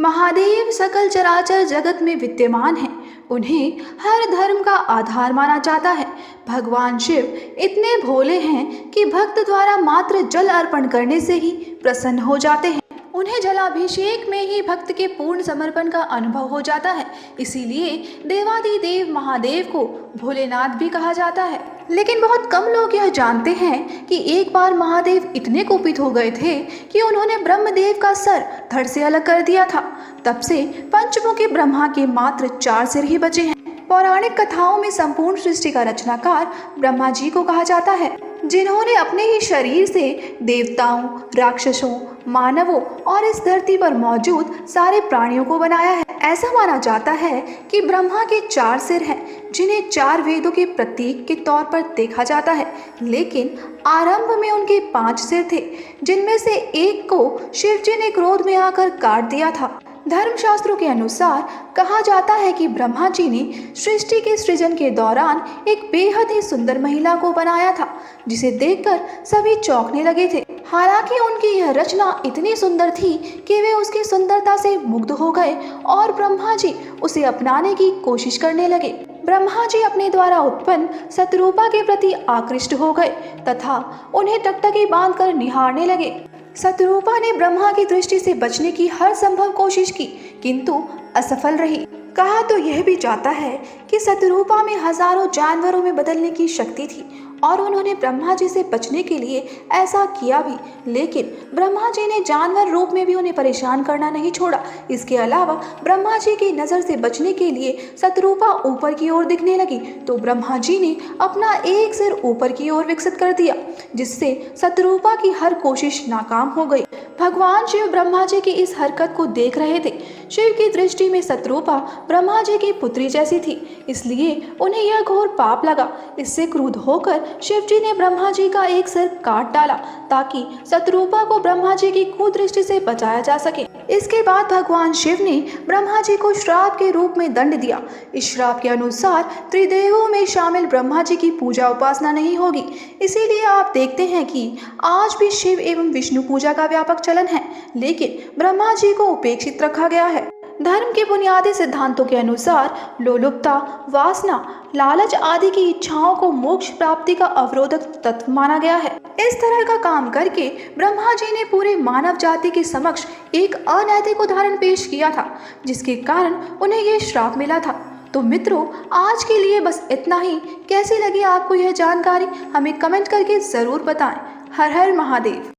महादेव सकल चराचर जगत में विद्यमान हैं। उन्हें हर धर्म का आधार माना जाता है। भगवान शिव इतने भोले हैं कि भक्त द्वारा मात्र जल अर्पण करने से ही प्रसन्न हो जाते हैं। उन्हें जलाभिषेक में ही भक्त के पूर्ण समर्पण का अनुभव हो जाता है। इसीलिए देवादिदेव महादेव को भोलेनाथ भी कहा जाता है। लेकिन बहुत कम लोग यह जानते हैं कि एक बार महादेव इतने कुपित हो गए थे कि उन्होंने ब्रह्मदेव का सर धड़ से अलग कर दिया था। तब से पंचमुखी ब्रह्मा के मात्र 4 सिर ही बचे हैं। पौराणिक कथाओं में संपूर्ण सृष्टि का रचनाकार ब्रह्मा जी को कहा जाता है, जिन्होंने अपने ही शरीर से देवताओं, राक्षसों, मानवों और इस धरती पर मौजूद सारे प्राणियों को बनाया है। ऐसा माना जाता है कि ब्रह्मा के 4 सिर हैं, जिन्हें 4 वेदों के प्रतीक के तौर पर देखा जाता है। लेकिन आरंभ में उनके 5 सिर थे, जिनमें से एक को शिव जी ने क्रोध में आकर काट दिया था। धर्मशास्त्रों के अनुसार कहा जाता है कि ब्रह्मा जी ने सृष्टि के सृजन के दौरान एक बेहद ही सुंदर महिला को बनाया था, जिसे देखकर सभी चौंकने लगे थे। हालांकि उनकी यह रचना इतनी सुंदर थी कि वे उसकी सुंदरता से मुग्ध हो गए और ब्रह्मा जी उसे अपनाने की कोशिश करने लगे। ब्रह्मा जी अपने द्वारा उत्पन्न सतरूपा के प्रति आकृष्ट हो गए तथा उन्हें टकटकी बांधकर निहारने लगे। सतरूपा ने ब्रह्मा की दृष्टि से बचने की हर संभव कोशिश की, किंतु असफल रही। कहा तो यह भी जाता है कि सतरूपा में हजारों जानवरों में बदलने की शक्ति थी और उन्होंने ब्रह्मा जी से बचने के लिए ऐसा किया भी। लेकिन ब्रह्मा जी ने जानवर रूप में भी उन्हें परेशान करना नहीं छोड़ा। इसके अलावा ब्रह्मा जी की नज़र से बचने के लिए सतरूपा ऊपर की ओर दिखने लगी, तो ब्रह्मा जी ने अपना एक सिर ऊपर की ओर विकसित कर दिया, जिससे सतरूपा की हर कोशिश नाकाम हो गई। भगवान शिव ब्रह्मा जी की इस हरकत को देख रहे थे। शिव की दृष्टि में सतरूपा ब्रह्मा जी की पुत्री जैसी थी, इसलिए उन्हें यह घोर पाप लगा। इससे क्रुद्ध होकर शिव जी ने ब्रह्मा जी का एक सिर काट डाला, ताकि सतरूपा को ब्रह्मा जी की कुदृष्टि से बचाया जा सके। इसके बाद भगवान शिव ने ब्रह्मा जी को श्राप के रूप में दंड दिया। इस श्राप के अनुसार त्रिदेवों में शामिल ब्रह्मा जी की पूजा उपासना नहीं होगी। इसीलिए आप देखते हैं कि आज भी शिव एवं विष्णु पूजा का व्यापक चलन है, लेकिन ब्रह्मा जी को उपेक्षित रखा गया है। धर्म के बुनियादी सिद्धांतों के अनुसार लोलुपता, वासना, लालच आदि की इच्छाओं को मोक्ष प्राप्ति का अवरोधक तत्व माना गया है। इस तरह का काम करके ब्रह्मा जी ने पूरे मानव जाति के समक्ष एक अनैतिक उदाहरण पेश किया था, जिसके कारण उन्हें यह श्राप मिला था। तो मित्रों, आज के लिए बस इतना ही। कैसी लगी आपको यह जानकारी, हमें कमेंट करके ज़रूर बताएं। हर हर महादेव।